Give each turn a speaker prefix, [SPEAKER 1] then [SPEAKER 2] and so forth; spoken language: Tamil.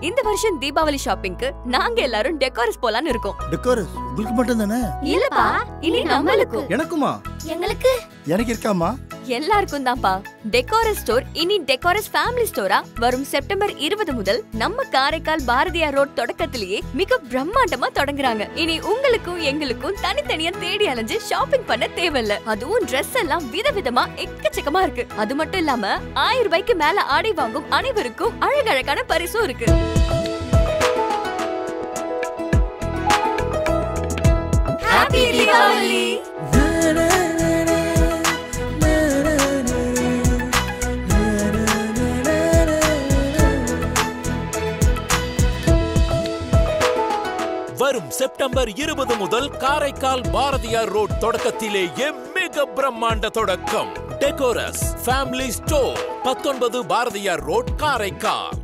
[SPEAKER 1] இந்த வருஷம் தீபாவளி ஷாப்பிங்க்கு நாங்க எல்லாரும் டெக்கோரஸ் போலான்னு இருக்கோம்.
[SPEAKER 2] டெக்கோரஸ் உங்களுக்கு மட்டும் தானே?
[SPEAKER 1] இல்லப்பா, இனி நம்மளுக்கும்.
[SPEAKER 2] எனக்குமா?
[SPEAKER 1] எங்களுக்கு
[SPEAKER 2] எனக்கு இருக்காமா?
[SPEAKER 1] எல்லாருக்கும் தான்ப்பா. டெக்கோரஸ் ஸ்டோர் இனி டெக்கோரஸ் ஃபேமிலி ஸ்டோரா வரும் செப்டம்பர் 20 முதல் நம்ம காரைக்கால் பாரதியார் ரோட் தொடக்கத்திலேயே மிக பிரம்மாண்டமா தொடங்குறாங்க. இனி உங்களுக்கும் எங்களுக்கும் தனித்தனியா தேடி அலைஞ்சு ஷாப்பிங் பண்ண தேவையில்ல. அதுவும் Dress எல்லாம் விதவிதமா எக்கச்சக்கமா இருக்கு. அது மட்டும் இல்லாம 1000 ரூபாய்க்கு மேல ஆடை வாங்கும் அனைவருக்கும் அழகழகான பரிசும் இருக்கு. ஹாப்பி தீபாவளி.
[SPEAKER 3] வரும் செப்டம்பர் 20 முதல் காரைக்கால் பாரதியார் ரோட் தொடக்கத்திலேயே மிக பிரம்மாண்ட தொடக்கம். Decorous family store 19 Bharathiyar road Karaikal.